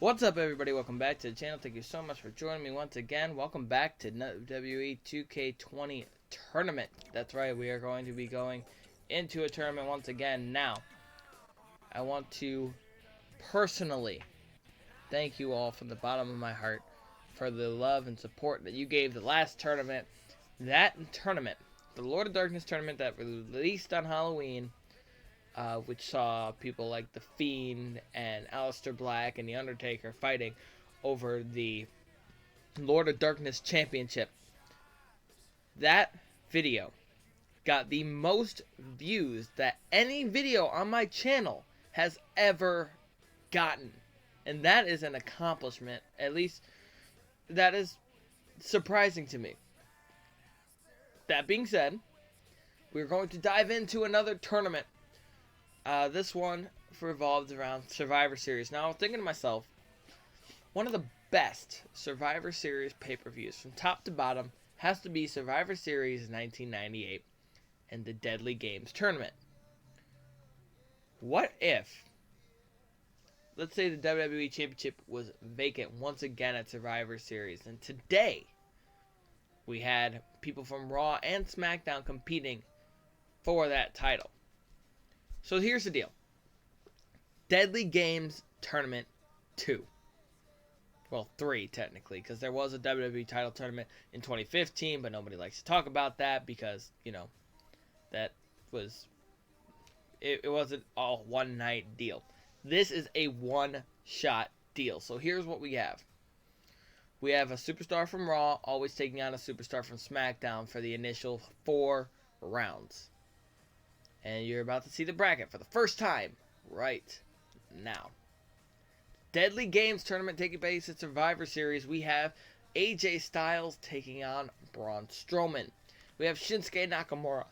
What's up, everybody? Welcome back to the channel. Thank you so much for joining me once again. Welcome back to WWE 2K20 tournament. That's right, we are going to be going into a tournament once again. Now, I want to personally thank you all from the bottom of my heart for the love and support that you gave the last tournament. That tournament, the Lord of Darkness tournament that released on Halloween, which saw people like The Fiend and Aleister Black and The Undertaker fighting over the Lord of Darkness Championship. That video got the most views that any video on my channel has ever gotten. And that is an accomplishment. At least, that is surprising to me. That being said, we're going to dive into another tournament. This one revolves around Survivor Series. Now, I'm thinking to myself, one of the best Survivor Series pay-per-views from top to bottom has to be Survivor Series 1998 and the Deadly Games tournament. What if, let's say the WWE Championship was vacant once again at Survivor Series, and today we had people from Raw and SmackDown competing for that title. So here's the deal. Deadly Games Tournament 2. Well, 3 technically, because there was a WWE title tournament in 2015, but nobody likes to talk about that because, you know, that was, it wasn't a one-night deal. This is a one-shot deal. So here's what we have. We have a superstar from Raw always taking on a superstar from SmackDown for the initial 4 rounds. And you're about to see the bracket for the first time right now. Deadly Games tournament taking place at Survivor Series. We have AJ Styles taking on Braun Strowman. We have Shinsuke Nakamura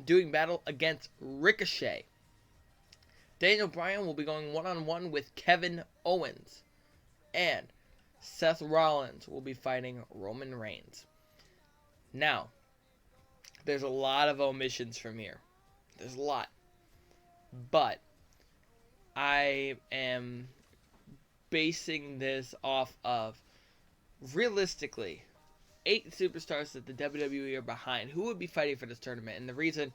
doing battle against Ricochet. Daniel Bryan will be going one-on-one with Kevin Owens. And Seth Rollins will be fighting Roman Reigns. Now, there's a lot of omissions from here. There's a lot. But I am basing this off of, realistically, 8 superstars that the WWE are behind. Who would be fighting for this tournament? And the reason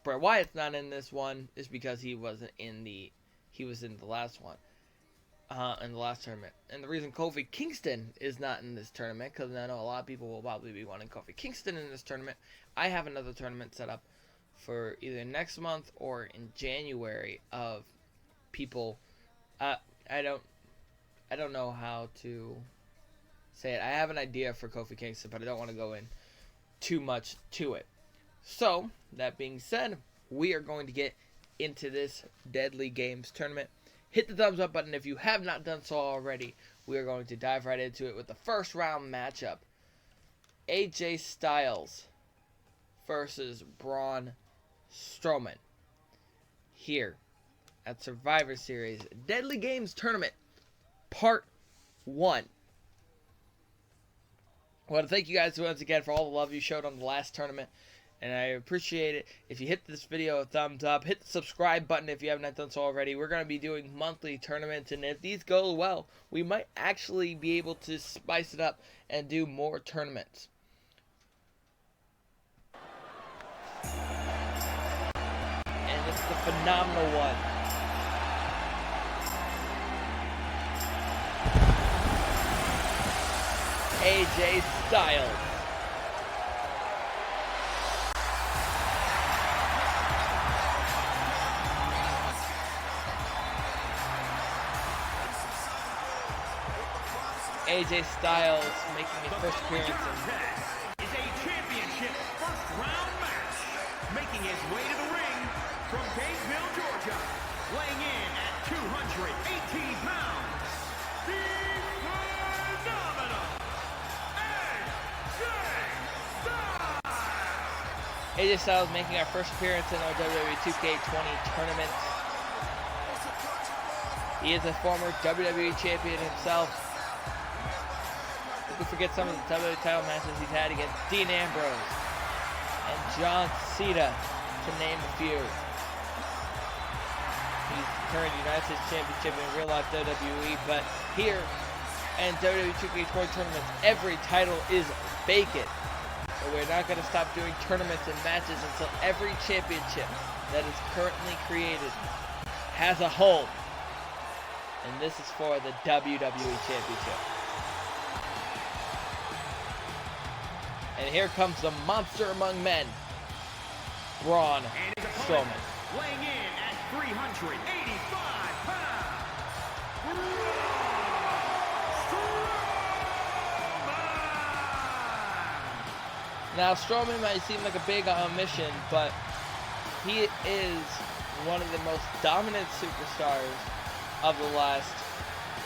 Bray Wyatt's not in this one is because he was in the last one. In the last tournament. And the reason Kofi Kingston is not in this tournament, because I know a lot of people will probably be wanting Kofi Kingston in this tournament. I have another tournament set up for either next month or in January of people. I don't know how to say it. I have an idea for Kofi Kingston, but I don't want to go in too much to it. So, that being said, we are going to get into this Deadly Games tournament. Hit the thumbs up button if you have not done so already. We are going to dive right into it with the first round matchup. AJ Styles versus Braun Strowman. Here at Survivor Series Deadly Games Tournament Part 1. I want to thank you guys once again for all the love you showed on the last tournament. And I appreciate it. If you hit this video a thumbs up, hit the subscribe button if you haven't done so already. We're going to be doing monthly tournaments, and if these go well, we might actually be able to spice it up and do more tournaments. And it's the phenomenal one. AJ Styles. AJ Styles making his first appearance in is a championship first round match. Making his way to the ring from Gainesville, Georgia, weighing in at 218 pounds, the phenomenal AJ Styles making our first appearance in our WWE 2K20 tournament. He is a former WWE champion himself. We forget some of the WWE title matches he's had against Dean Ambrose and John Cena, to name a few. He's current United States Championship in real life WWE, but here in WWE 2K20 tournaments, every title is vacant. But we're not going to stop doing tournaments and matches until every championship that is currently created has a home. And this is for the WWE Championship. And here comes the monster among men, Braun Strowman. Weighing in at 385 pounds, Now, Strowman might seem like a big omission, but he is one of the most dominant superstars of the last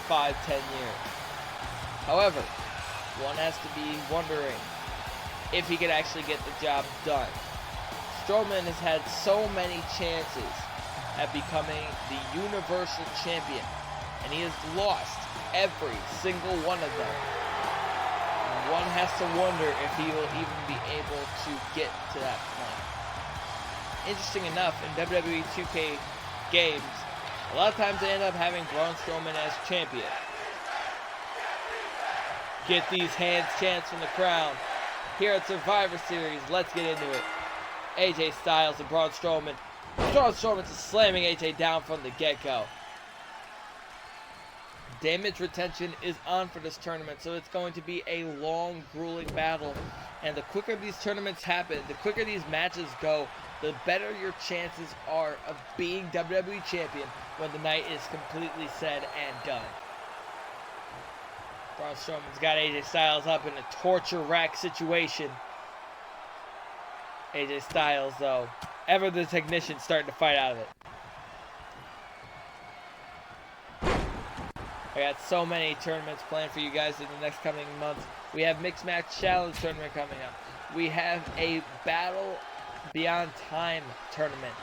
5-10 years. However, one has to be wondering if he could actually get the job done. Strowman has had so many chances at becoming the Universal Champion, and he has lost every single one of them. One has to wonder if he will even be able to get to that point. Interesting enough, in WWE 2K games, a lot of times they end up having Braun Strowman as champion. Get these hands chants from the crowd. Here at Survivor Series, let's get into it. AJ Styles and Braun Strowman. Braun Strowman just slamming AJ down from the get-go. Damage retention is on for this tournament, so it's going to be a long, grueling battle. And the quicker these tournaments happen, the quicker these matches go, the better your chances are of being WWE Champion when the night is completely said and done. Braun Strowman's got AJ Styles up in a torture rack situation. AJ Styles, though, ever the technician, starting to fight out of it. I got so many tournaments planned for you guys in the next coming months. We have Mixed Match Challenge tournament coming up. We have a Battle Beyond Time tournament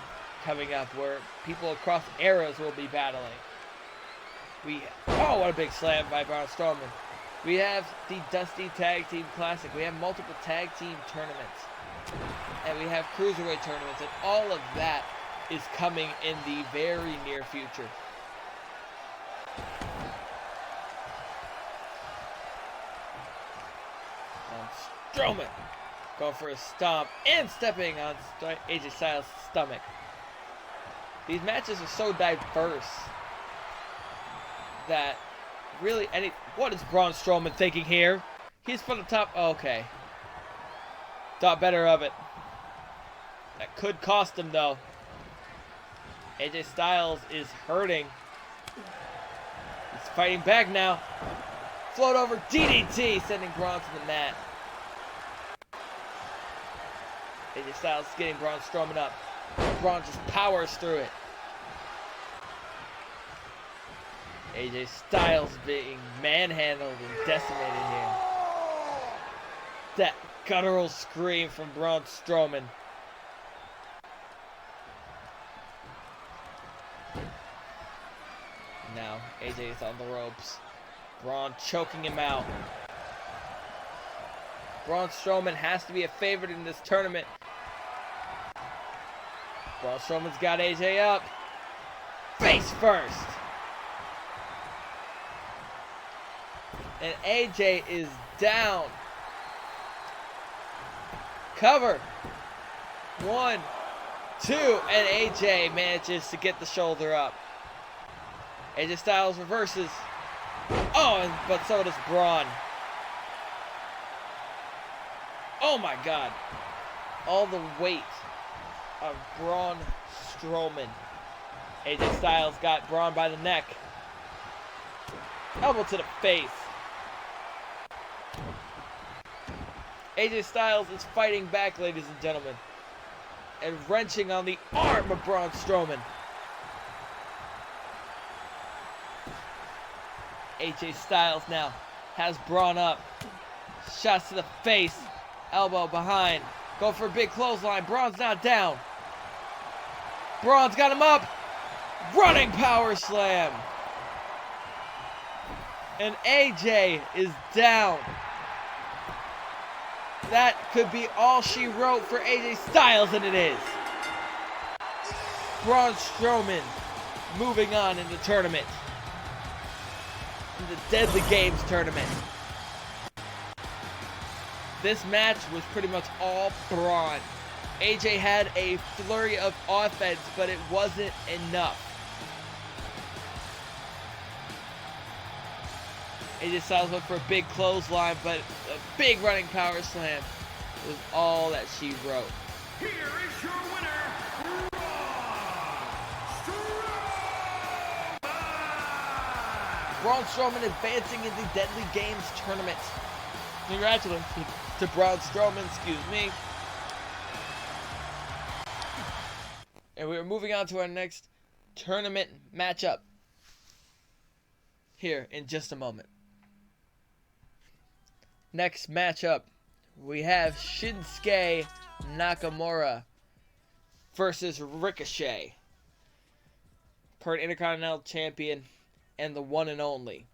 coming up where people across eras will be battling. Oh, what a big slam by Braun Strowman. We have the Dusty Tag Team Classic. We have multiple tag team tournaments. And we have Cruiserweight tournaments. And all of that is coming in the very near future. Strowman going for a stomp and stepping on AJ Styles' stomach. These matches are so diverse that really what is Braun Strowman thinking here? He's from the top. Oh, okay. Thought better of it. That could cost him though. AJ Styles is hurting. He's fighting back now. Float over DDT, sending Braun to the mat. AJ Styles getting Braun Strowman up. Braun just powers through it. AJ Styles being manhandled and decimated here. That guttural scream from Braun Strowman. Now AJ is on the ropes. Braun choking him out. Braun Strowman has to be a favorite in this tournament. Braun Strowman's got AJ up. Face first. And AJ is down. Cover. 1, 2, and AJ manages to get the shoulder up. AJ Styles reverses. Oh, but so does Braun. Oh my God. All the weight of Braun Strowman. AJ Styles got Braun by the neck. Elbow to the face. AJ Styles is fighting back, ladies and gentlemen. And wrenching on the arm of Braun Strowman. AJ Styles now has Braun up. Shots to the face. Elbow behind. Go for a big clothesline. Braun's not down. Braun's got him up. Running power slam. And AJ is down. That could be all she wrote for AJ Styles, and it is. Braun Strowman moving on in the tournament. In the Deadly Games tournament. This match was pretty much all brawn. AJ had a flurry of offense, but it wasn't enough. AJ Styles went for a big clothesline, but a big running power slam was all that she wrote. Here is your winner, Braun Strowman advancing in the Deadly Games tournament. Congratulations to Braun Strowman, excuse me. And we're moving on to our next tournament matchup here in just a moment. Next matchup, we have Shinsuke Nakamura versus Ricochet. Current Intercontinental Champion and the one and only.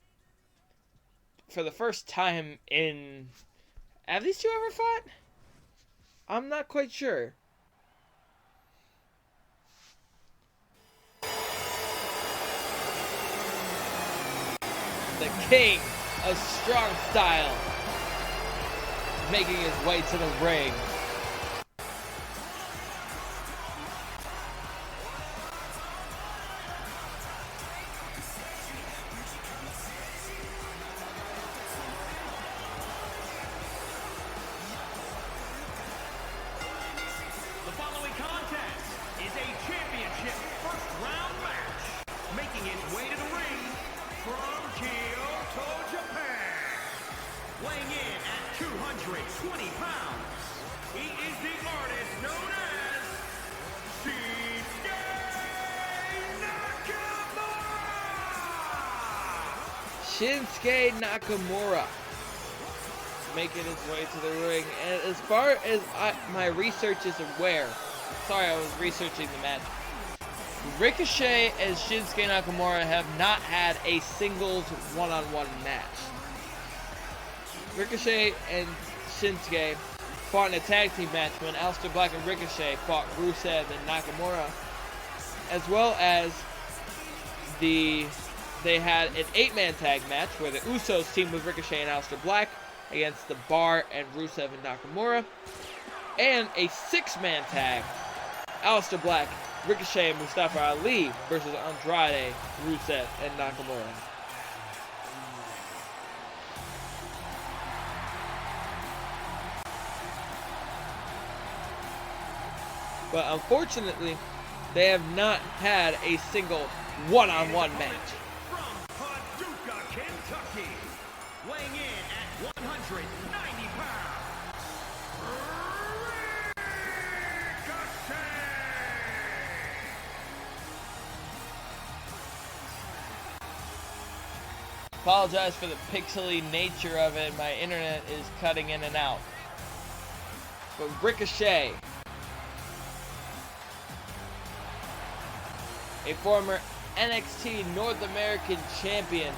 For the first time in... Have these two ever fought? I'm not quite sure. The king of strong style making his way to the ring. The following contest is a championship first round match. Making his way to the ring from Kyoto, Japan. Weighing in at 220 pounds. He is the artist known as Shinsuke Nakamura. Shinsuke Nakamura making his way to the ring. And as far as my research is aware, sorry, I was researching the match. Ricochet and Shinsuke Nakamura have not had a singles one-on-one match. Ricochet and Shinsuke fought in a tag team match when Aleister Black and Ricochet fought Rusev and Nakamura, as well as they had an 8-man tag match where the Usos teamed with Ricochet and Aleister Black against the Bar and Rusev and Nakamura, and a 6-man tag, Aleister Black, Ricochet, and Mustafa Ali versus Andrade, Rusev, and Nakamura. But unfortunately, they have not had a single one-on-one match. From Paducah, Kentucky. Weighing in at 190 pounds. Ricochet. Apologize for the pixely nature of it. My internet is cutting in and out. But Ricochet, a former NXT North American champion,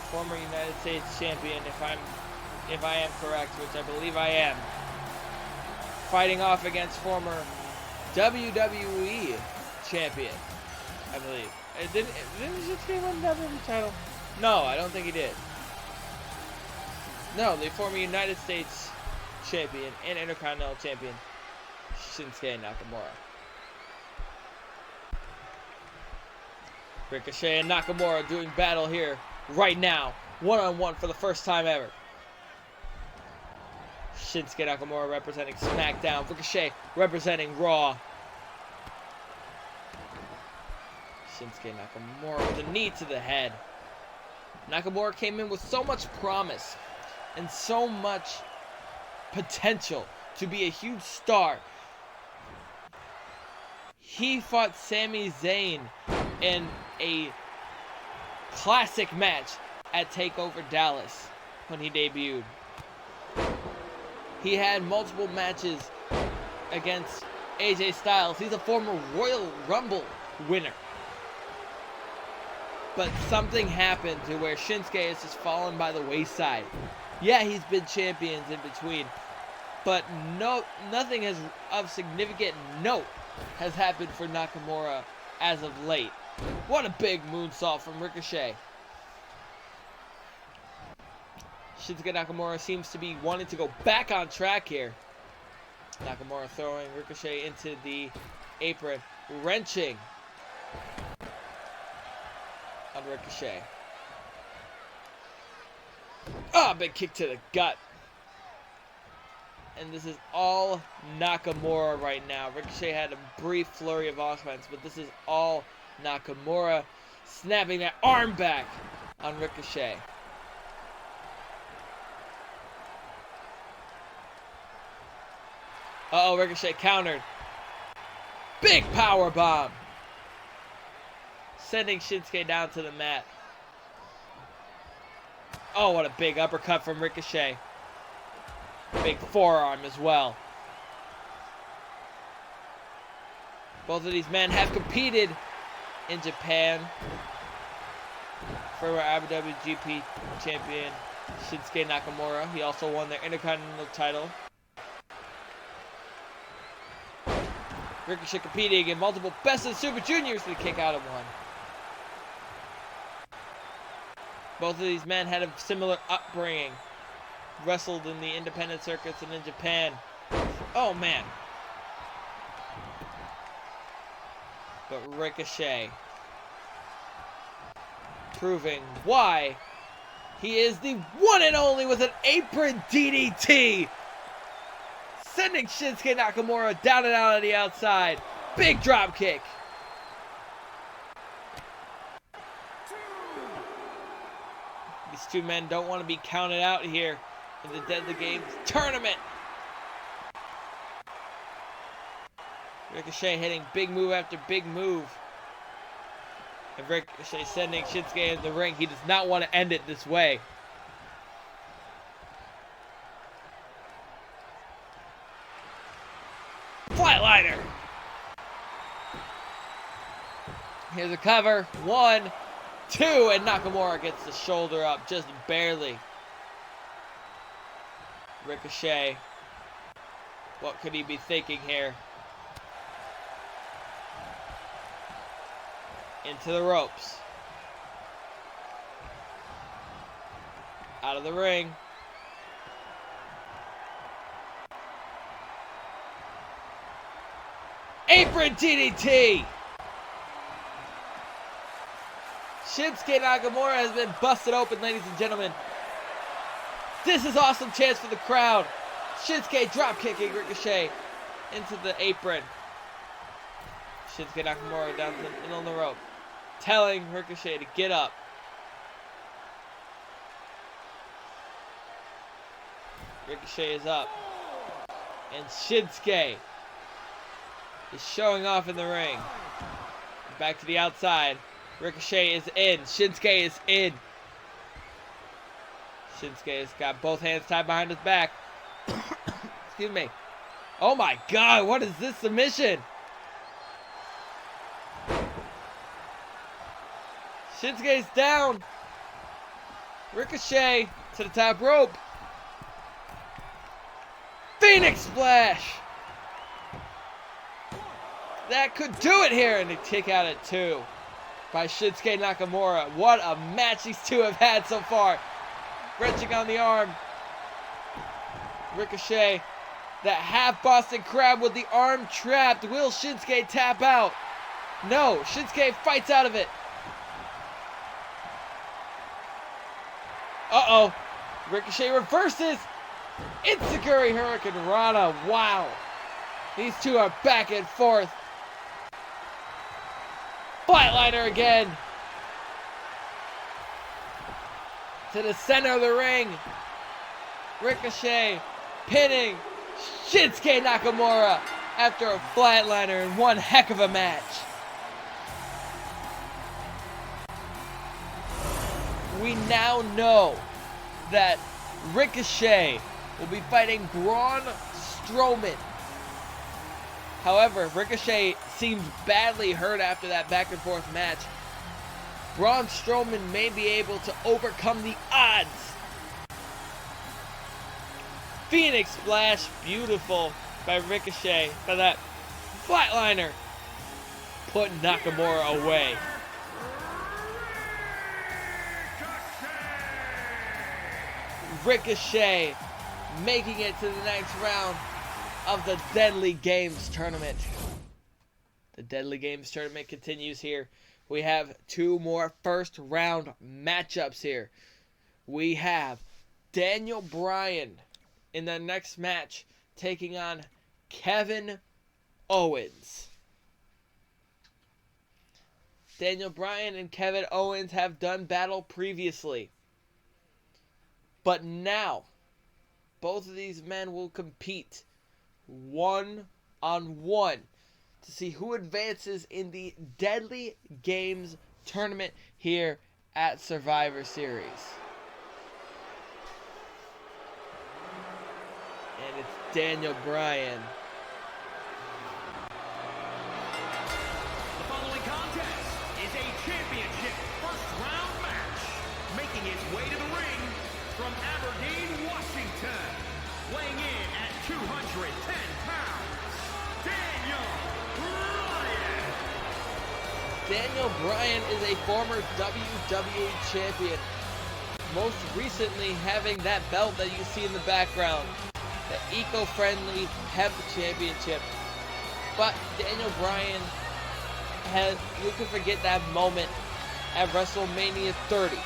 former United States champion, if I am correct, which I believe I am, fighting off against former WWE champion, I believe. Didn't Shinsuke win the WWE title? No, I don't think he did. No, the former United States champion and Intercontinental champion, Shinsuke Nakamura. Ricochet and Nakamura doing battle here right now, one-on-one for the first time ever. Shinsuke Nakamura representing SmackDown, Ricochet representing Raw. Shinsuke Nakamura with a knee to the head. Nakamura came in with so much promise and so much potential to be a huge star. He fought Sami Zayn in a classic match at TakeOver Dallas when he debuted. He had multiple matches against AJ Styles. He's a former Royal Rumble winner. But something happened to where Shinsuke has just fallen by the wayside. Yeah, he's been champions in between, but nothing has of significant note has happened for Nakamura as of late. What a big moonsault from Ricochet. Shinsuke Nakamura seems to be wanting to go back on track here. Nakamura throwing Ricochet into the apron, wrenching on Ricochet. Ah, big kick to the gut. And this is all Nakamura right now. Ricochet had a brief flurry of offense, but this is all Nakamura snapping that arm back on Ricochet. Uh-oh, Ricochet countered. Big power bomb. Sending Shinsuke down to the mat. Oh, what a big uppercut from Ricochet. Big forearm as well. Both of these men have competed in Japan. Former WWE champion Shinsuke Nakamura. He also won their Intercontinental title. Ricochet competing in multiple Best of Super Juniors to kick out of one. Both of these men had a similar upbringing. Wrestled in the independent circuits and in Japan. Oh, man. But Ricochet proving why he is the one and only with an apron DDT. Sending Shinsuke Nakamura down and out on the outside. Big drop kick. These two men don't want to be counted out here in the Deadly Games tournament. Ricochet hitting big move after big move. And Ricochet sending Shinsuke in the ring. He does not want to end it this way. Flatliner. Here's a cover. 1, 2, and Nakamura gets the shoulder up just barely. Ricochet. What could he be thinking here? Into the ropes. Out of the ring. Apron DDT! Shinsuke Nakamura has been busted open, ladies and gentlemen. This is awesome chance for the crowd. Shinsuke drop kicking Ricochet into the apron. Shinsuke Nakamura down to the middle of the rope, telling Ricochet to get up. Ricochet is up. And Shinsuke is showing off in the ring. Back to the outside. Ricochet is in. Shinsuke is in. Shinsuke has got both hands tied behind his back. Excuse me. Oh my God, what is this submission? Shinsuke's down. Ricochet to the top rope. Phoenix Splash. That could do it here. And they take out at 2 by Shinsuke Nakamura. What a match these two have had so far. Wrenching on the arm. Ricochet. That half Boston Crab with the arm trapped. Will Shinsuke tap out? No. Shinsuke fights out of it. Uh-oh. Ricochet reverses. Enziguri Hurricane Rana. Wow. These two are back and forth. Flatliner again. To the center of the ring. Ricochet pinning Shinsuke Nakamura after a flatliner in one heck of a match. We now know that Ricochet will be fighting Braun Strowman. However, Ricochet seems badly hurt after that back and forth match. Braun Strowman may be able to overcome the odds. Phoenix Splash, beautiful by Ricochet. By that Flatliner. Put Nakamura away. Ricochet making it to the next round of the Deadly Games tournament. The Deadly Games tournament continues here. We have two more first round matchups here. We have Daniel Bryan in the next match taking on Kevin Owens. Daniel Bryan and Kevin Owens have done battle previously. But now, both of these men will compete one-on-one to see who advances in the Deadly Games tournament here at Survivor Series. And it's Daniel Bryan. The following contest is a championship first round match. Making his way to the ring from Aberdeen, Washington. Weighing in at 210 pounds, Daniel Bryan. Daniel Bryan is a former WWE champion. Most recently having that belt that you see in the background. The eco-friendly hemp championship. But Daniel Bryan we can forget that moment at WrestleMania 30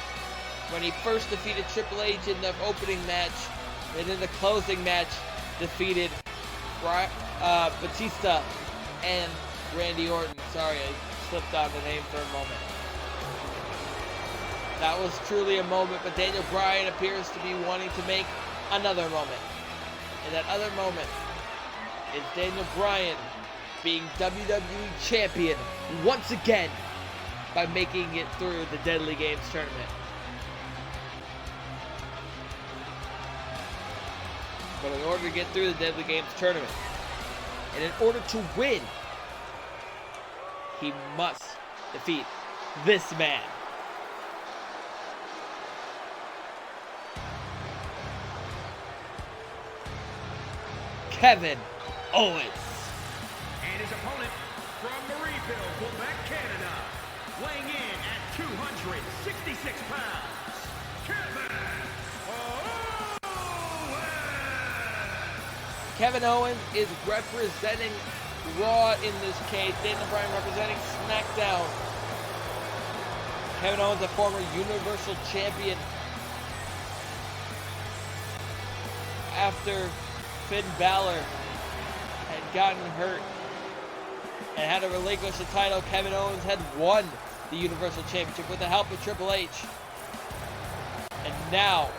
when he first defeated Triple H in the opening match, and in the closing match defeated Batista and Randy Orton. Sorry, I slipped on the name for a moment. That was truly a moment, but Daniel Bryan appears to be wanting to make another moment. And that other moment is Daniel Bryan being WWE Champion once again by making it through the Deadly Games tournament. But in order to get through the Deadly Games tournament, and in order to win, he must defeat this man. Kevin Owens. And his opponent from Marieville, Quebec, Canada. Weighing in at 266 pounds, Kevin Owens. Kevin Owens is representing Raw in this case. Daniel Bryan representing SmackDown. Kevin Owens, a former Universal Champion. After Finn Balor had gotten hurt and had to relinquish the title, Kevin Owens had won the Universal Championship with the help of Triple H. And now,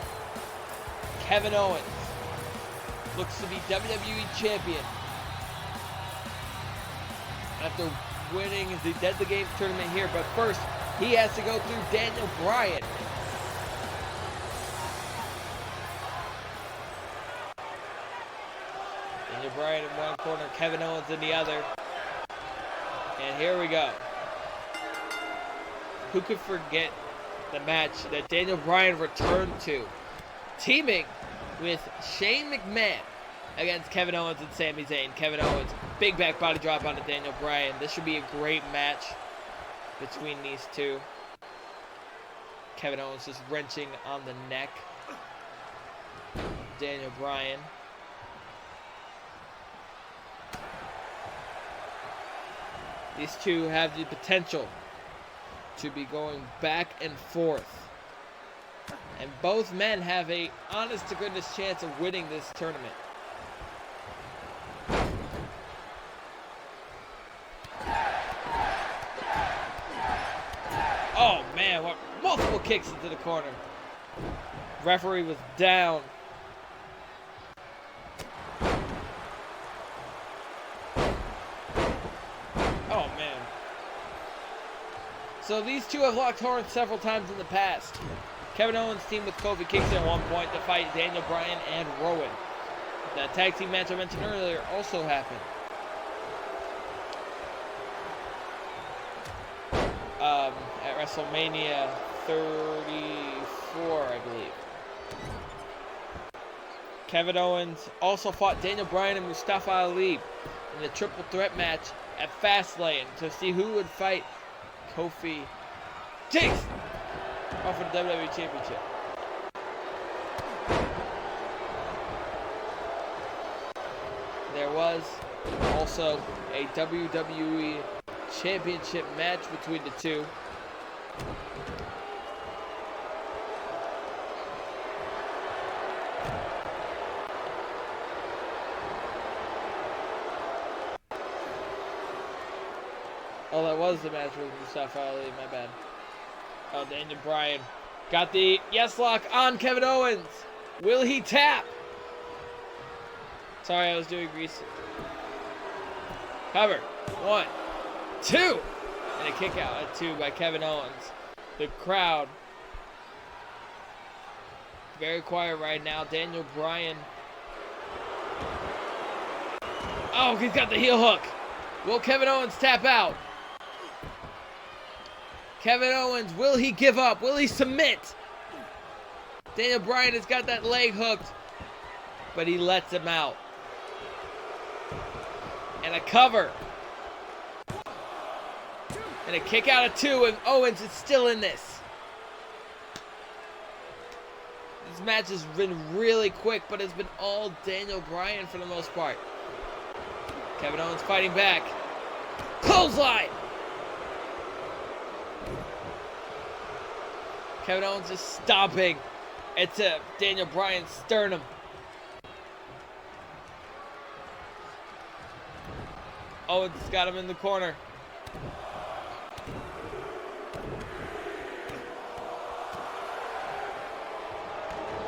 Kevin Owens looks to be WWE Champion after winning the Deadly Games tournament here. But first, he has to go through Daniel Bryan. Daniel Bryan in one corner, Kevin Owens in the other. And here we go. Who could forget the match that Daniel Bryan returned to, teaming with Shane McMahon against Kevin Owens and Sami Zayn. Kevin Owens, big back body drop onto Daniel Bryan. This should be a great match between these two. Kevin Owens just wrenching on the neck. Daniel Bryan. These two have the potential to be going back and forth. And both men have a honest-to-goodness chance of winning this tournament. Oh, man, what multiple kicks into the corner. Referee was down. Oh, man. So these two have locked horns several times in the past. Kevin Owens teamed with Kofi Kingston at one point to fight Daniel Bryan and Rowan. The tag team match I mentioned earlier also happened. At WrestleMania 34, I believe. Kevin Owens also fought Daniel Bryan and Mustafa Ali in the triple threat match at Fastlane to see who would fight Kofi Jinx off of the WWE Championship. There was also a WWE Championship match between the two. Oh, that was the match with Mustafa Ali, my bad. Oh, Daniel Bryan got the yes lock on Kevin Owens. Will he tap? Sorry, I was doing grease. Cover. 1, 2. And a kick out at 2 by Kevin Owens. The crowd very quiet right now. Daniel Bryan. Oh, he's got the heel hook. Will Kevin Owens tap out? Kevin Owens, will he give up? Will he submit? Daniel Bryan has got that leg hooked, but he lets him out. And a cover. And a kick out of 2, and Owens is still in this. This match has been really quick, but it's been all Daniel Bryan for the most part. Kevin Owens fighting back. Clothesline! Kevin Owens is stomping into Daniel Bryan's sternum. Owens got him in the corner.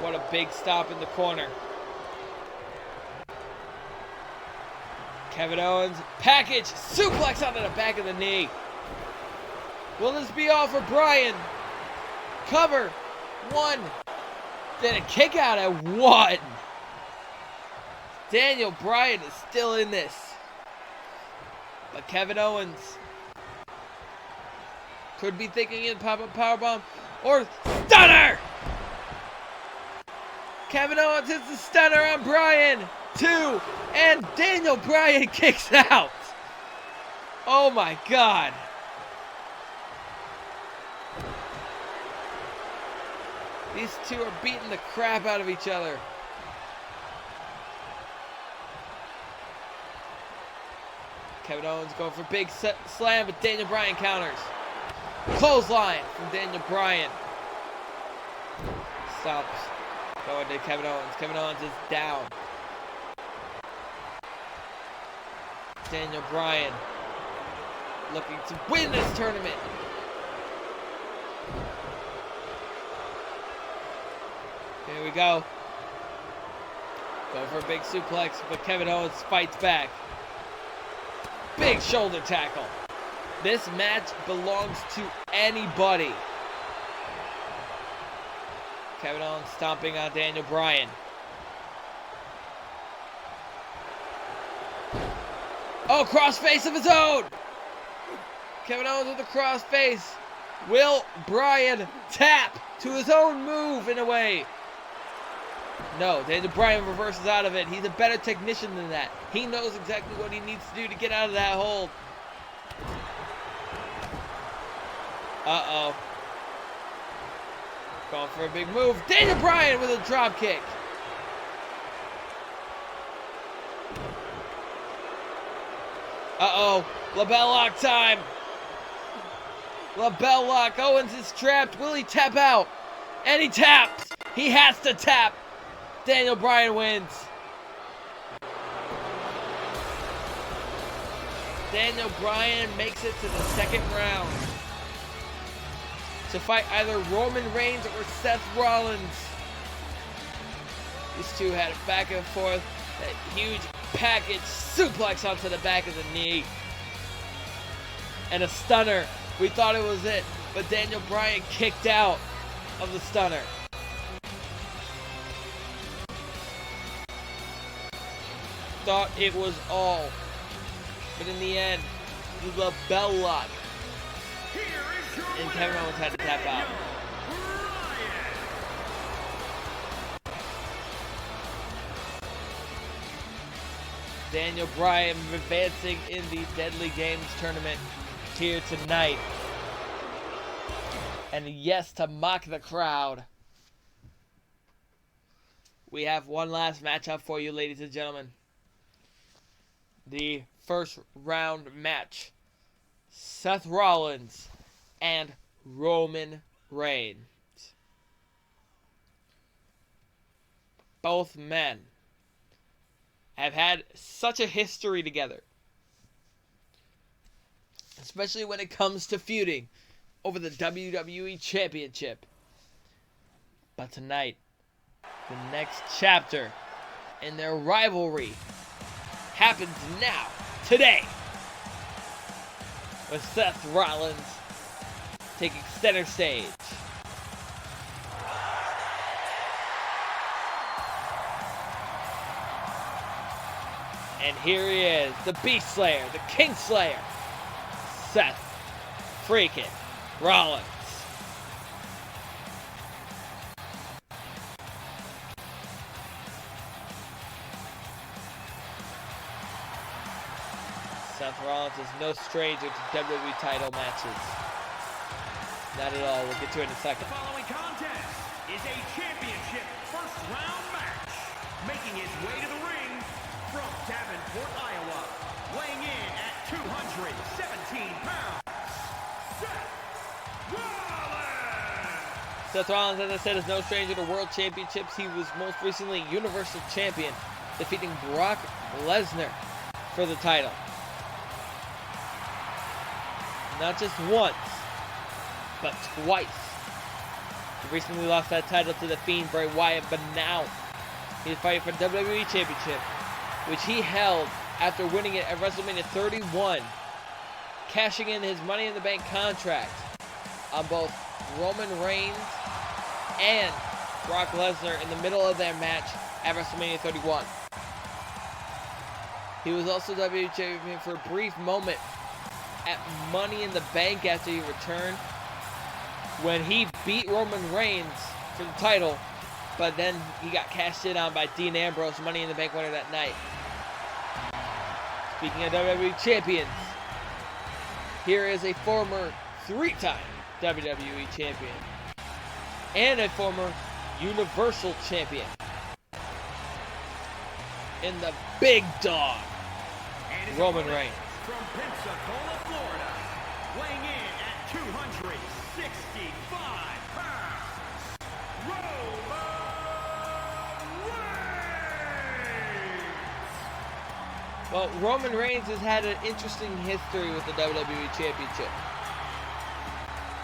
What a big stop in the corner. Kevin Owens, package, suplex onto the back of the knee. Will this be all for Bryan? Cover, 1. Then a kick out at 1. Daniel Bryan is still in this. But Kevin Owens could be thinking in pop-up powerbomb or stunner! Kevin Owens hits the stunner on Bryan. 2, and Daniel Bryan kicks out. Oh my God. These two are beating the crap out of each other. Kevin Owens going for big slam, but Daniel Bryan counters. Clothesline from Daniel Bryan. Stops. Going to Kevin Owens. Kevin Owens is down. Daniel Bryan looking to win this tournament. Here we go. Going for a big suplex, but Kevin Owens fights back. Big shoulder tackle. This match belongs to anybody. Kevin Owens stomping on Daniel Bryan. Oh, crossface of his own! Kevin Owens with a crossface. Will Bryan tap to his own move in a way? No, Daniel Bryan reverses out of it. He's a better technician than that. He knows exactly what he needs to do to get out of that hold. Uh-oh. Going for a big move. Daniel Bryan with a drop kick. Uh-oh. Label lock time. Label lock. Owens is trapped. Will he tap out? And he taps. He has to tap. Daniel Bryan wins. Daniel Bryan makes it to the second round to fight either Roman Reigns or Seth Rollins. These two had a back and forth. That huge package suplex onto the back of the knee. And a stunner. We thought it was it, but Daniel Bryan kicked out of the stunner. Thought it was all, but in the end, the bell lock, and Kevin Owens had to tap out. Daniel Bryan advancing in the Deadly Games tournament here tonight. And yes, to mock the crowd, we have one last matchup for you, ladies and gentlemen. The first round match. Seth Rollins and Roman Reigns. Both men have had such a history together, especially when it comes to feuding over the WWE Championship. But tonight, the next chapter in their rivalry happens now, today, with Seth Rollins taking center stage. And here he is, the Beast Slayer, the King Slayer, Seth freaking Rollins. Seth Rollins is no stranger to WWE title matches. Not at all. We'll get to it in a second. The following contest is a championship first round match. Making his way to the ring from Davenport, Iowa. Weighing in at 217 pounds, Seth Rollins. Seth Rollins, as I said, is no stranger to world championships. He was most recently Universal Champion, defeating Brock Lesnar for the title. Not just once, but twice. He recently lost that title to The Fiend, Bray Wyatt, but now he's fighting for WWE Championship, which he held after winning it at WrestleMania 31, cashing in his Money in the Bank contract on both Roman Reigns and Brock Lesnar in the middle of their match at WrestleMania 31. He was also WWE Champion for a brief moment at Money in the Bank after he returned, when he beat Roman Reigns for the title, but then he got cashed in on by Dean Ambrose, Money in the Bank winner that night. Speaking of WWE Champions, here is a former 3-time WWE Champion and a former Universal Champion in the big dog, Roman Reigns. From Pensacola, Florida, weighing in at 265 pounds, Roman Reigns. Well, Roman Reigns has had an interesting history with the WWE Championship.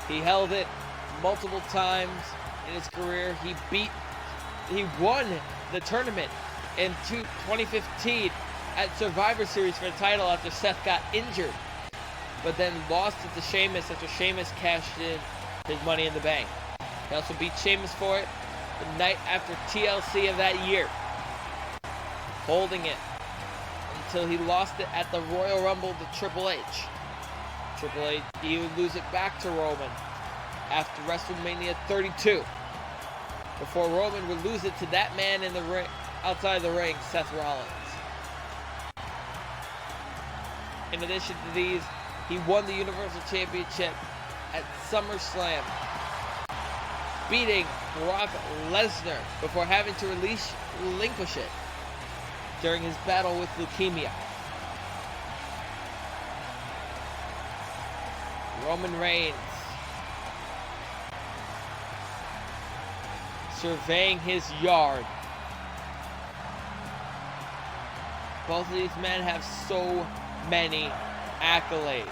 He held it multiple times in his career. He won the tournament in 2015 at Survivor Series for the title after Seth got injured, but then lost it to Sheamus after Sheamus cashed in his Money in the Bank. He also beat Sheamus for it the night after TLC of that year, holding it until he lost it at the Royal Rumble to Triple H. Triple H, he would lose it back to Roman after WrestleMania 32, before Roman would lose it to that man in the ring, outside the ring, Seth Rollins. In addition to these, he won the Universal Championship at SummerSlam, beating Brock Lesnar before having to relinquish it during his battle with leukemia. Roman Reigns surveying his yard. Both of these men have so many accolades.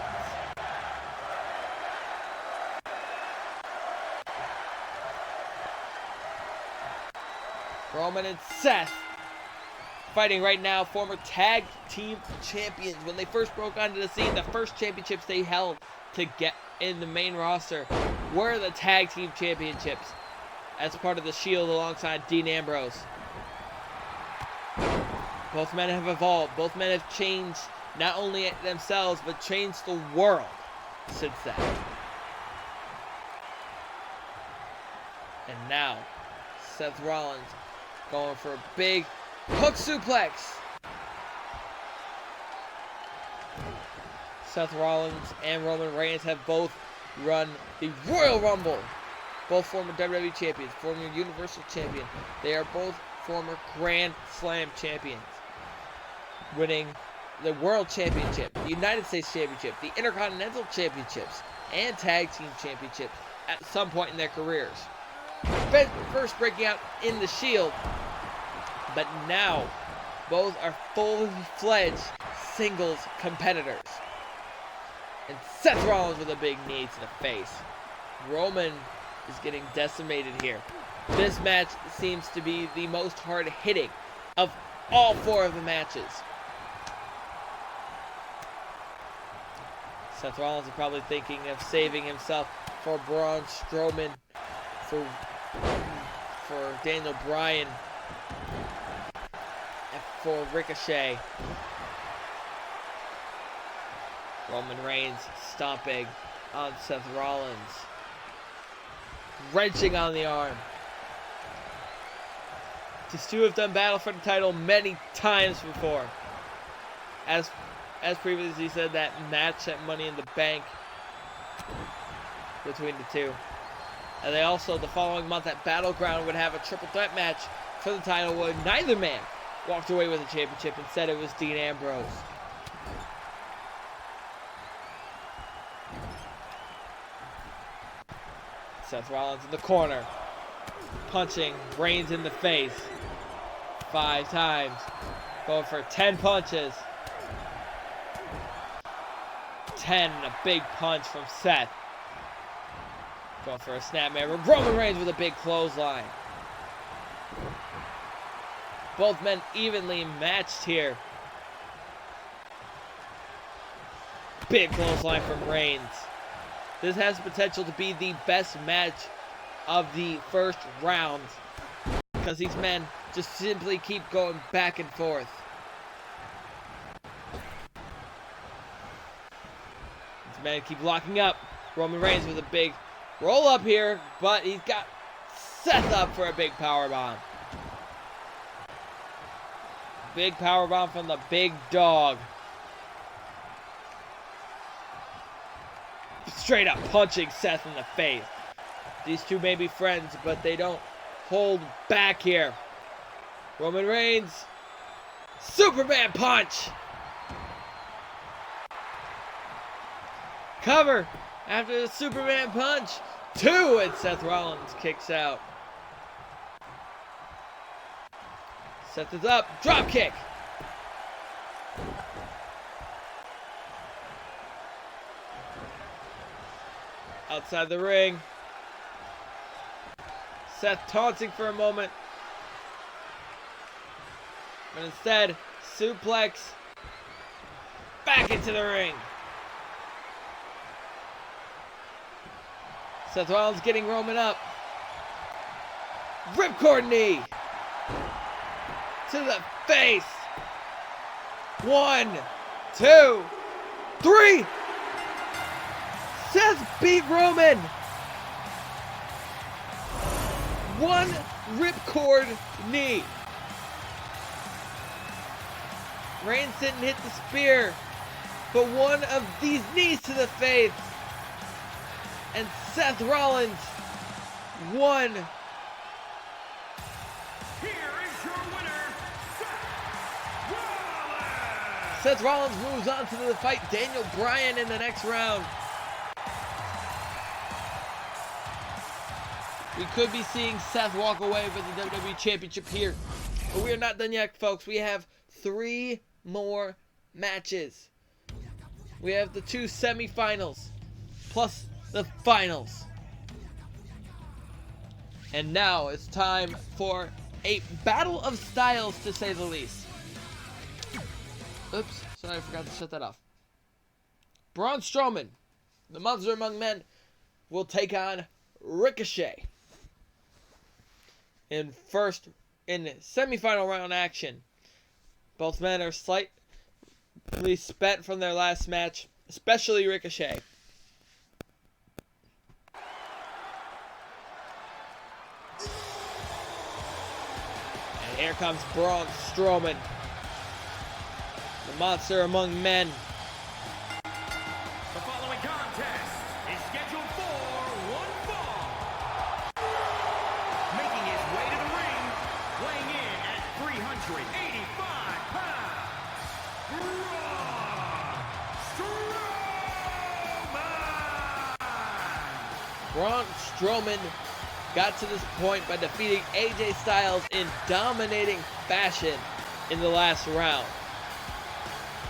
Roman and Seth fighting right now, former tag team champions. When they first broke onto the scene, the first championships they held to get in the main roster were the tag team championships as part of the Shield alongside Dean Ambrose. Both men have evolved. Both men have changed not only themselves, but changed the world since then. And now, Seth Rollins going for a big hook suplex Seth Rollins and Roman Reigns have both run the Royal Rumble. Both former WWE champions, former Universal champion. They are both former Grand Slam champions, winning the World Championship, the United States Championship, the Intercontinental Championships, and Tag Team Championships at some point in their careers. First breaking out in the Shield, but now both are fully-fledged singles competitors. And Seth Rollins with a big knee to the face. Roman is getting decimated here. This match seems to be the most hard-hitting of all 4 of the matches. Seth Rollins is probably thinking of saving himself for Braun Strowman, for Daniel Bryan, and for Ricochet. Roman Reigns stomping on Seth Rollins, wrenching on the arm. These two have done battle for the title many times before. As previously said, that match at Money in the Bank between the two. And they also, the following month at Battleground, would have a triple threat match for the title where neither man walked away with the championship. Instead, it was Dean Ambrose. Seth Rollins in the corner, punching Reigns in the face 5 times, going for 10 punches. 10 and a big punch from Seth. Going for a snapmare. Roman Reigns with a big clothesline. Both men evenly matched here. Big clothesline from Reigns. This has potential to be the best match of the first round, because these men just simply keep going back and forth. These men keep locking up. Roman Reigns with a big roll up here, but he's got Seth up for a big powerbomb. Big powerbomb from the big dog. Straight up punching Seth in the face. These two may be friends, but they don't hold back here. Roman Reigns. Superman punch. Cover after the Superman punch. 2, and Seth Rollins kicks out. Seth is up. Drop kick. Outside the ring. Seth taunting for a moment. But instead, suplex. Back into the ring. Seth Rollins getting Roman up. Ripcord knee. To the face. 1, 2, 3. Seth beat Roman. 1 ripcord knee. Reigns didn't hit the spear, but one of these knees to the face. And Seth Rollins won. Here is your winner, Seth Rollins. Seth Rollins moves on to the fight Daniel Bryan in the next round. We could be seeing Seth walk away with the WWE Championship here. But we are not done yet, folks. We have 3 more matches. We have the 2 semifinals, plus the finals. And now it's time for a battle of styles, to say the least. Oops, sorry, I forgot to shut that off. Braun Strowman, the Monster Among Men, will take on Ricochet in semifinal round action. Both men are slightly spent from their last match, especially Ricochet. And here comes Braun Strowman, the Monster Among Men. Braun Strowman got to this point by defeating AJ Styles in dominating fashion in the last round.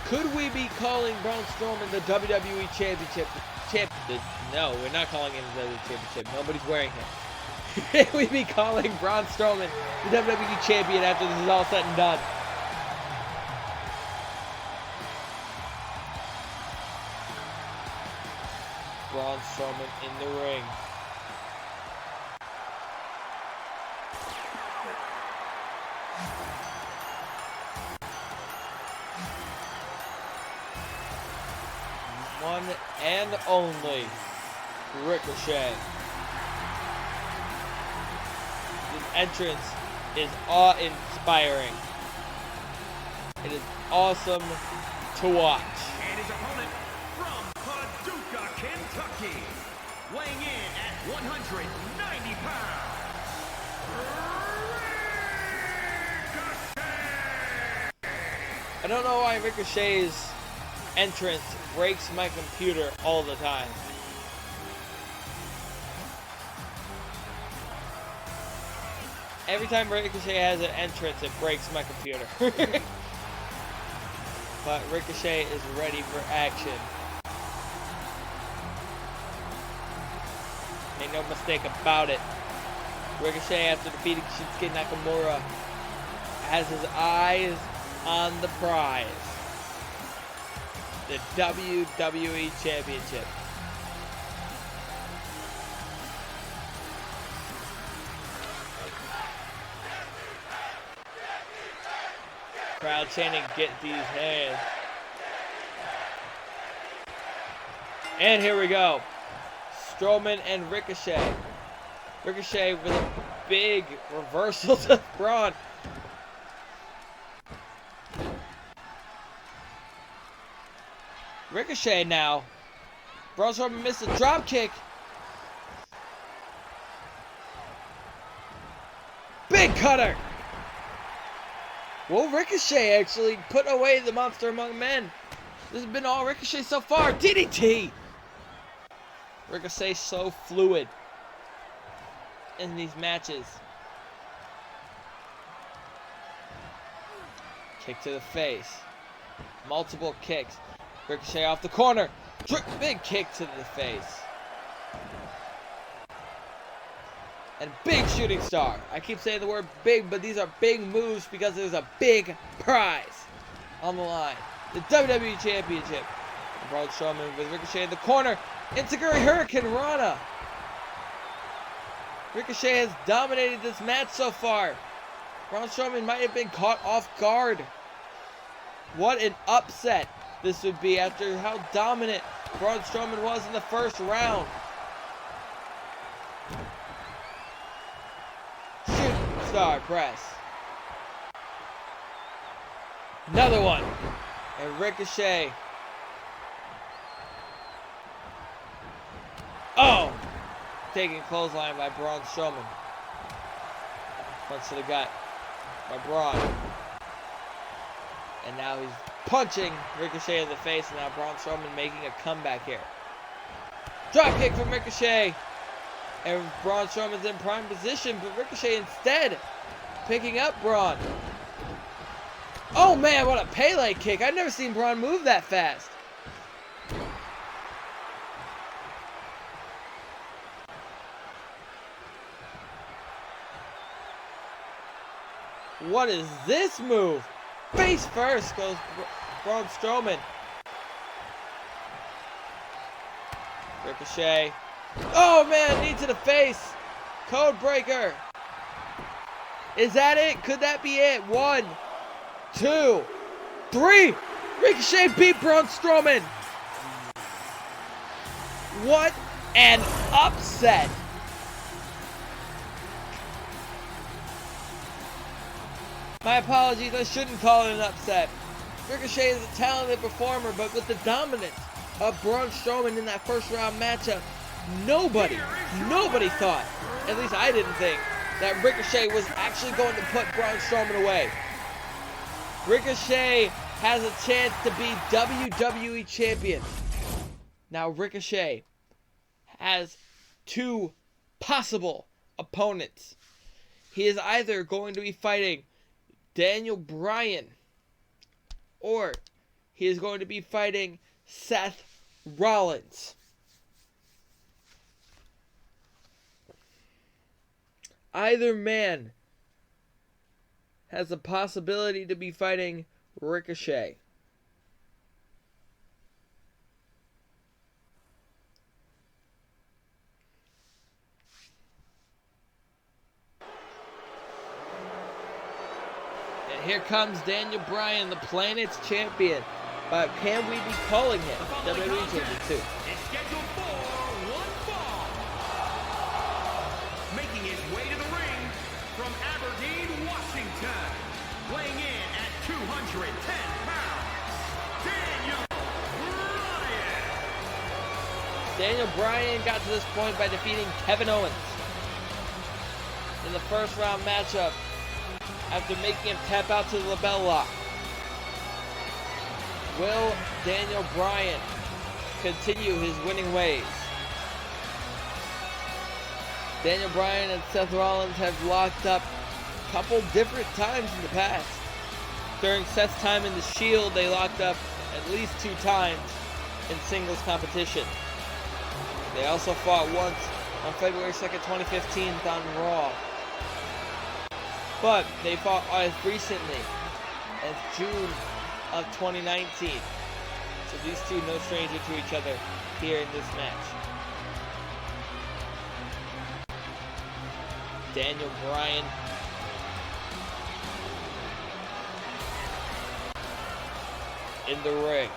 Could we be calling Braun Strowman the WWE Championship? No, we're not calling him the WWE Championship. Nobody's wearing him. Could we be calling Braun Strowman the WWE Champion after this is all said and done? Braun Strowman in the ring. One and only Ricochet. His entrance is awe-inspiring. It is awesome to watch. And his opponent from Paducah, Kentucky, weighing in at 190 pounds, Ricochet! I don't know why Ricochet's entrance breaks my computer all the time. Every time Ricochet has an entrance, it breaks my computer. But Ricochet is ready for action. Make no mistake about it. Ricochet, after defeating Shinsuke Nakamura, has his eyes on the prize. The WWE Championship. Crowd chanting, "Get these hands." And here we go. Strowman and Ricochet. Ricochet with a big reversal to Braun. Ricochet now. Braun Strowman missed a drop kick. Big cutter. Will Ricochet actually put away the monster among men? This has been all Ricochet so far. DDT. Ricochet so fluid in these matches. Kick to the face. Multiple kicks. Ricochet off the corner. Big kick to the face. And big shooting star. I keep saying the word big, but these are big moves because there's a big prize on the line. The WWE Championship. Braun Strowman with Ricochet in the corner. Enziguri Hurricane Rana. Ricochet has dominated this match so far. Braun Strowman might have been caught off guard. What an upset this would be after how dominant Braun Strowman was in the first round. Shooting star press. Another one. And Ricochet. Oh! Taking clothesline by Braun Strowman. Punch to the gut by Braun. And now he's punching Ricochet in the face. And now Braun Strowman making a comeback here. Drop kick from Ricochet. And Braun Strowman's in prime position. But Ricochet instead picking up Braun. Oh man, what a Pele kick. I've never seen Braun move that fast. What is this move? Face first goes Braun Strowman. Ricochet. Oh man, knee to the face. Code breaker. Is that it? Could that be it? 1, 2, 3. Ricochet beat Braun Strowman. What an upset. My apologies, I shouldn't call it an upset. Ricochet is a talented performer, but with the dominance of Braun Strowman in that first round matchup, nobody thought, at least I didn't think, that Ricochet was actually going to put Braun Strowman away. Ricochet has a chance to be WWE Champion. Now Ricochet has two possible opponents. He is either going to be fighting Daniel Bryan, or he is going to be fighting Seth Rollins. Either man has the possibility to be fighting Ricochet. And here comes Daniel Bryan, the planet's champion. But can we be calling him WWE Championship too? Is scheduled for one fall. Making his way to the ring from Aberdeen, Washington. Weighing in at 210 pounds, Daniel Bryan. Daniel Bryan got to this point by defeating Kevin Owens in the first round matchup after making him tap out to the label lock. Will Daniel Bryan continue his winning ways? Daniel Bryan and Seth Rollins have locked up a couple different times in the past. During Seth's time in the Shield, they locked up at least 2 times in singles competition. They also fought once on February 2nd, 2015 on Raw. But they fought as recently as June of 2019. So these two no stranger to each other here in this match. Daniel Bryan in the ring.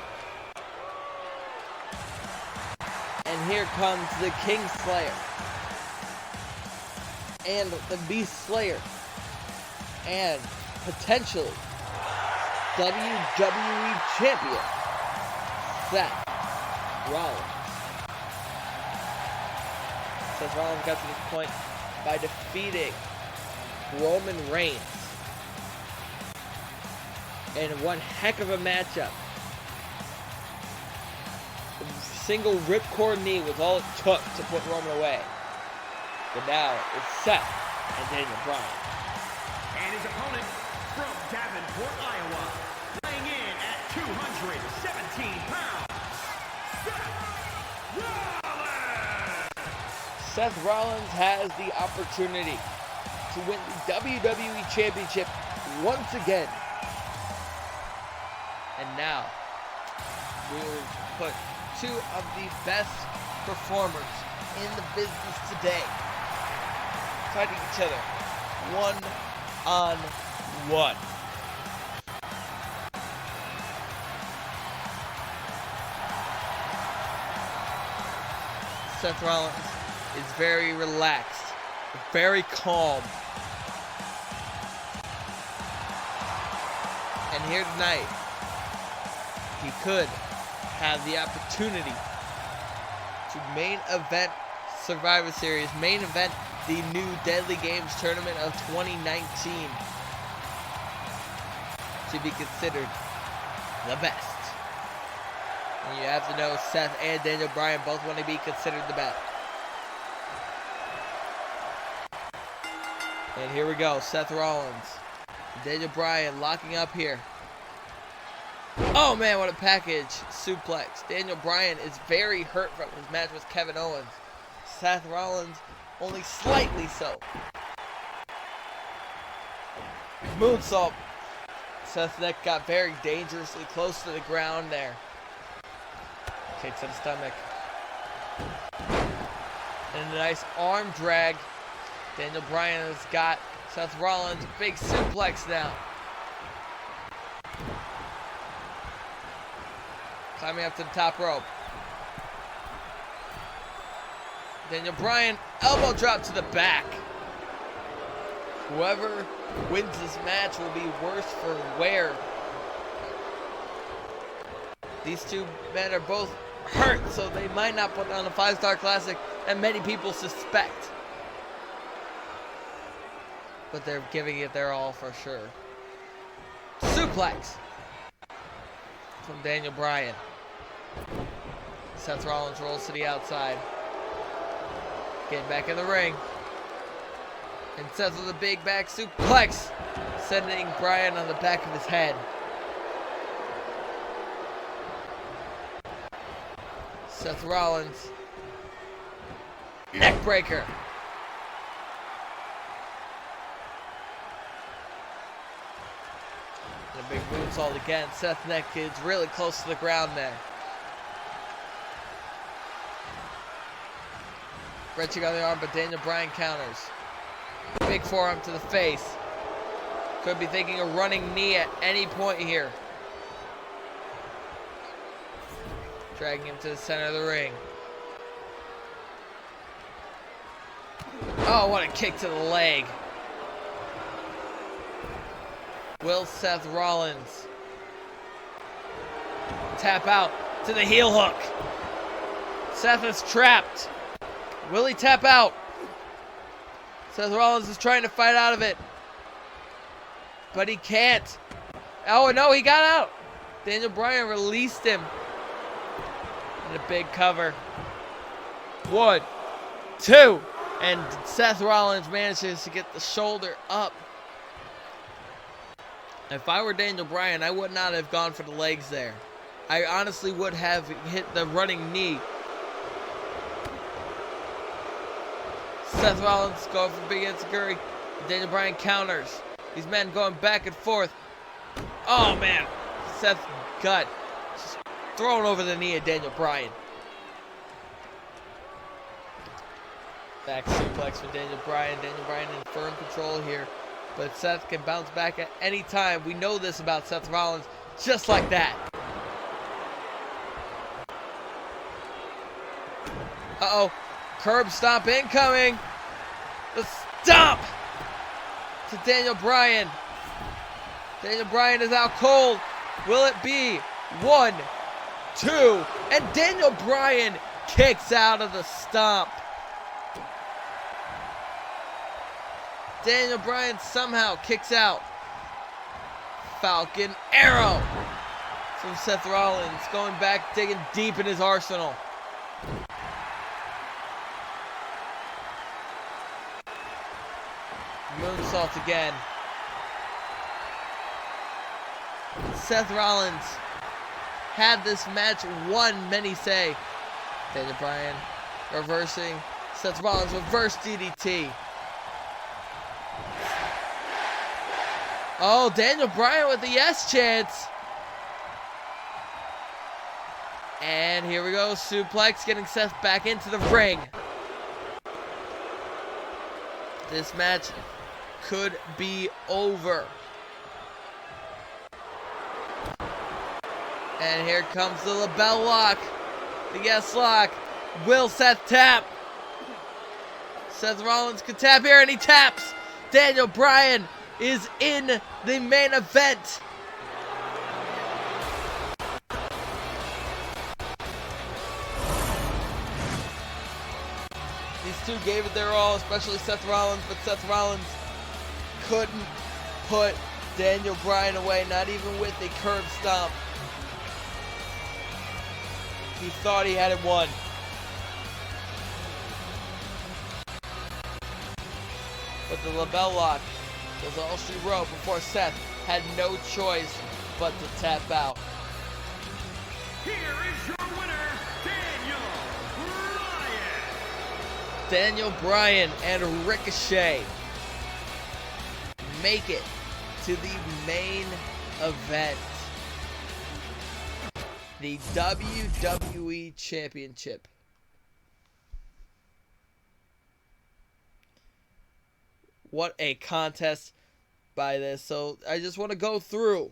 And here comes the King Slayer and the Beast Slayer and potentially WWE Champion Seth Rollins. Seth Rollins got to this point by defeating Roman Reigns in one heck of a matchup. A single ripcord knee was all it took to put Roman away. But now it's Seth and Daniel Bryan. And his opponent from Davenport, Iowa, weighing in at 217 pounds, Seth Rollins. Seth Rollins has the opportunity to win the WWE Championship once again. And now, we will put 2 of the best performers in the business today fighting each other one-on-one. Seth Rollins is very relaxed, very calm. And here tonight, he could have the opportunity to main event Survivor Series, main event the new Deadly Games tournament of 2019, to be considered the best. And you have to know Seth and Daniel Bryan both want to be considered the best. And here we go, Seth Rollins, Daniel Bryan locking up here. Oh man, what a package suplex. Daniel Bryan is very hurt from his match with Kevin Owens. Seth Rollins only slightly so. Moonsault. Seth's neck got very dangerously close to the ground there. Kick to the stomach. And a nice arm drag. Daniel Bryan has got Seth Rollins, big suplex now. Climbing up to the top rope. Daniel Bryan, elbow drop to the back. Whoever wins this match will be worse for wear. These two men are both hurt, so they might not put on a 5-star classic, and many people suspect. But they're giving it their all for sure. Suplex from Daniel Bryan. Seth Rollins rolls to the outside. getting back in the ring. And Seth with a big back suplex, sending Bryan on the back of his head. Seth Rollins. Neck breaker. And a big moonsault again. Seth's neck is really close to the ground there. Wrenching on the arm, but Daniel Bryan counters. Big forearm to the face. Could be thinking a running knee at any point here. Dragging him to the center of the ring. Oh, what a kick to the leg. Will Seth Rollins tap out to the heel hook? Seth is trapped. Will he tap out? Seth Rollins is trying to fight out of it, but he can't. Oh no, he got out. Daniel Bryan released him. And a big cover. 1, 2, and Seth Rollins manages to get the shoulder up. If I were Daniel Bryan, I would not have gone for the legs there. I honestly would have hit the running knee. Seth Rollins going for big enziguri. Daniel Bryan counters. These men going back and forth. Oh man, Seth's gut just thrown over the knee of Daniel Bryan. Back suplex for Daniel Bryan. Daniel Bryan in firm control here, but Seth can bounce back at any time. We know this about Seth Rollins, just like that. Uh-oh. Curb stomp incoming. The stomp to Daniel Bryan. Daniel Bryan is out cold. Will it be 1, 2, and Daniel Bryan kicks out of the stomp. Daniel Bryan somehow kicks out. Falcon Arrow from Seth Rollins, going back, digging deep in his arsenal. Moonsault again. Seth Rollins had this match won, many say. Daniel Bryan reversing. Seth Rollins reverse DDT. Oh, Daniel Bryan with the yes chance. And here we go. Suplex getting Seth back into the ring. This match could be over. And here comes the label lock. The yes lock. Will Seth tap? Seth Rollins could tap here, and he taps. Daniel Bryan is in the main event. These two gave it their all, especially Seth Rollins, but Seth Rollins couldn't put Daniel Bryan away, not even with a curb stomp. He thought he had it won. But the label lock was all she wrote before Seth had no choice but to tap out. Here is your winner, Daniel Bryan. Daniel Bryan and Ricochet make it to the main event. The WWE Championship. What a contest by this. So I just want to go through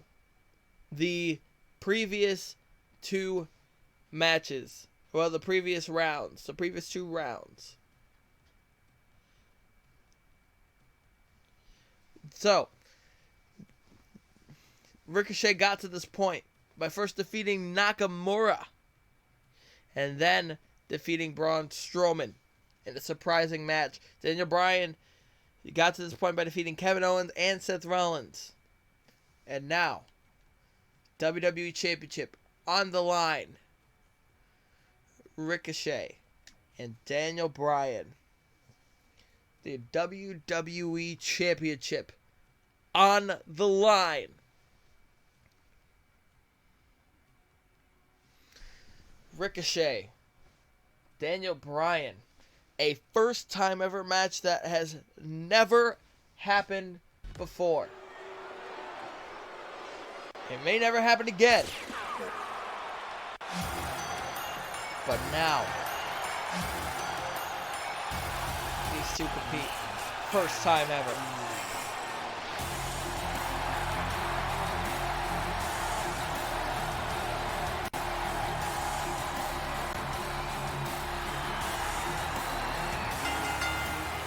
the previous two matches. Well, the previous rounds. The previous two rounds. So, Ricochet got to this point by first defeating Nakamura. And then defeating Braun Strowman in a surprising match. Daniel Bryan got to this point by defeating Kevin Owens and Seth Rollins. And now, WWE Championship on the line. Ricochet and Daniel Bryan. the WWE Championship on the line. Ricochet, Daniel Bryan, a first time ever match that has never happened before. It may never happen again. But now, these two compete. First time ever.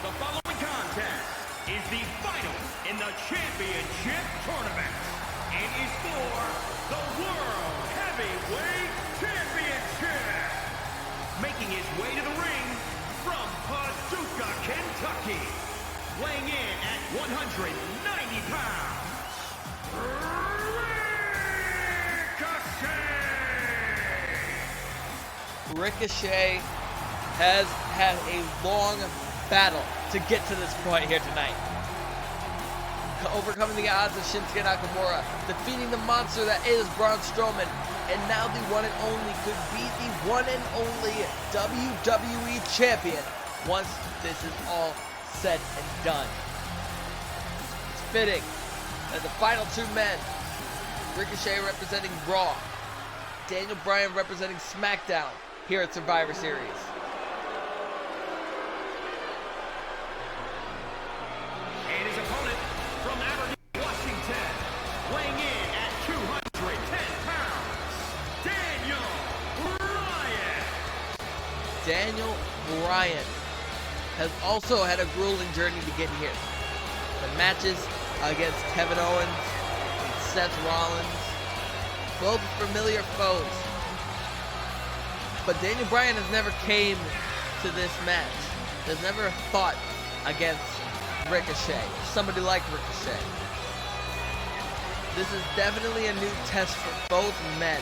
The following contest is the final in the championship tournament and is for the World Heavyweight Championship. Making his way to the ring from Paducah, Kentucky, weighing in at 190 pounds, Ricochet! Ricochet has had a long battle to get to this point here tonight. Overcoming the odds of Shinsuke Nakamura, defeating the monster that is Braun Strowman, and now the one and only could be the one and only WWE Champion once this is all said and done. It's fitting that the final two men, Ricochet representing Raw, Daniel Bryan representing SmackDown here at Survivor Series. And his opponent from Aberdeen, Washington, weighing in at 210 pounds, Daniel Bryan. Daniel Bryan has also had a grueling journey to get here. The matches against Kevin Owens and Seth Rollins, both familiar foes. But Daniel Bryan has never came to this match. Has never fought against Ricochet, somebody like Ricochet. This is definitely a new test for both men.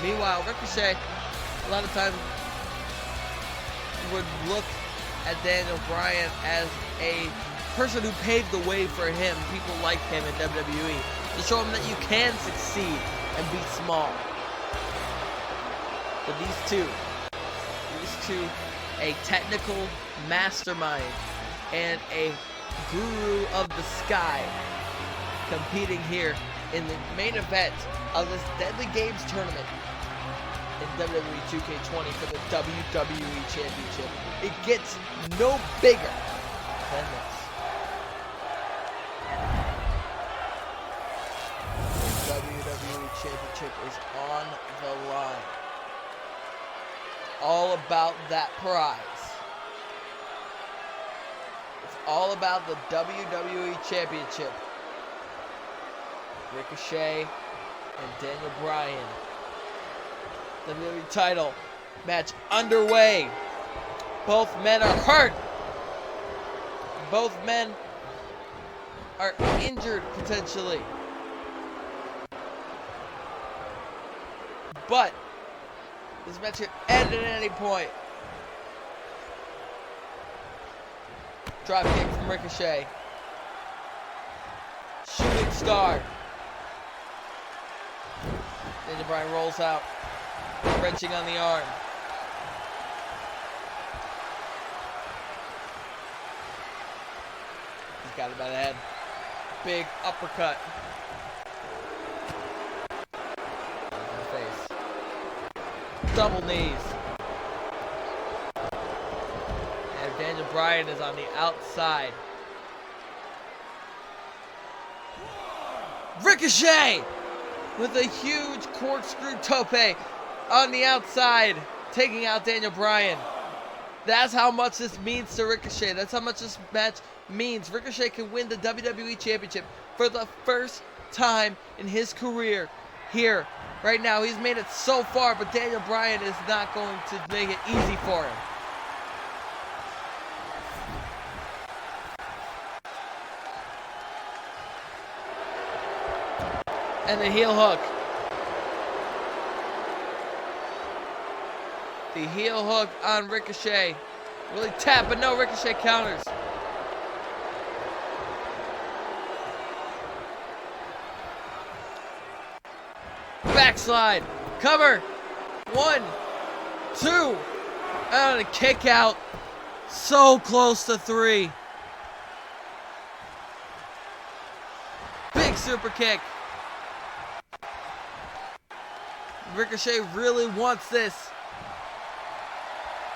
Meanwhile, Ricochet, a lot of times, would look at Daniel Bryan as a person who paved the way for him, people like him in WWE, to show him that you can succeed and be small. But these two, a technical mastermind and a guru of the sky, competing here in the main event of this Deadly Games tournament in WWE 2K20 for the WWE Championship. It gets no bigger than this. The WWE Championship is on the line. All about that prize. It's all about the WWE Championship. Ricochet and Daniel Bryan. WWE title match underway. Both men are hurt. Both men are injured potentially. But this match could end at any point. Drop kick from Ricochet. Shooting star. Daniel Bryan rolls out. Wrenching on the arm. He's got it by the head. Big uppercut. In the face. Double knees. And Daniel Bryan is on the outside. Ricochet! With a huge corkscrew tope on the outside, taking out Daniel Bryan. That's how much this means to Ricochet. That's how much this match means. Ricochet can win the WWE Championship for the first time in his career here. Right now, he's made it so far, but Daniel Bryan is not going to make it easy for him. And the heel hook. The heel hook on Ricochet. Really tap, but no, Ricochet counters. Backslide. Cover. 1, 2. And a kick out. So close to 3. Big super kick. Ricochet really wants this.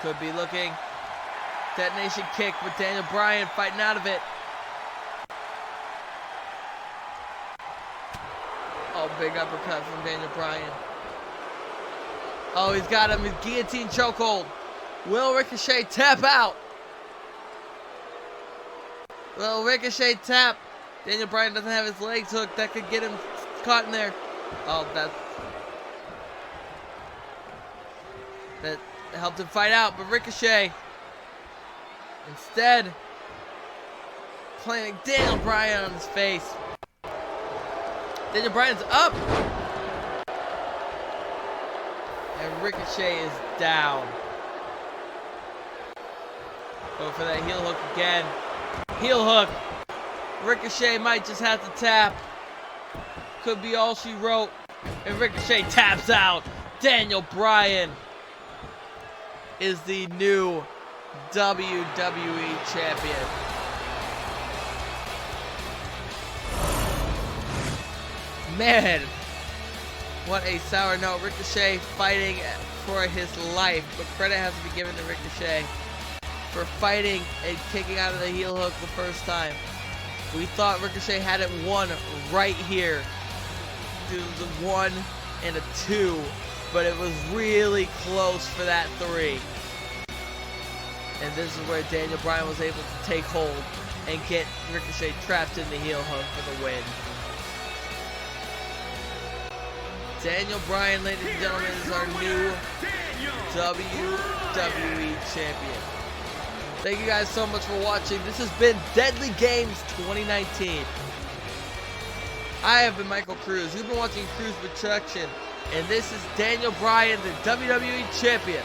Could be looking. Detonation kick, but Daniel Bryan fighting out of it. Oh, big uppercut from Daniel Bryan. Oh, he's got him. His guillotine chokehold. Will Ricochet tap out? Will Ricochet tap? Daniel Bryan doesn't have his legs hooked. That could get him caught in there. Oh, that helped him fight out, but Ricochet instead planting Daniel Bryan on his face. Daniel Bryan's up. And Ricochet is down. Go for that heel hook again. Heel hook. Ricochet might just have to tap. Could be all she wrote. And Ricochet taps out. Daniel Bryan is the new WWE Champion. Man, what a sour note. Ricochet fighting for his life, but credit has to be given to Ricochet for fighting and kicking out of the heel hook the first time. We thought Ricochet had it won right here. It was a 1 and a 2, but it was really close for that 3. And this is where Daniel Bryan was able to take hold and get Ricochet trapped in the heel hook for the win. Daniel Bryan, ladies and gentlemen, is our new WWE Champion. Thank you guys so much for watching. This has been Deadly Games 2019. I have been Michael Cruz. You've been watching Cruz Protection. And this is Daniel Bryan, the WWE Champion.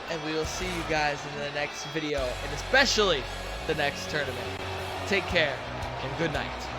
And we will see you guys in the next video, and especially the next tournament. Take care, and good night.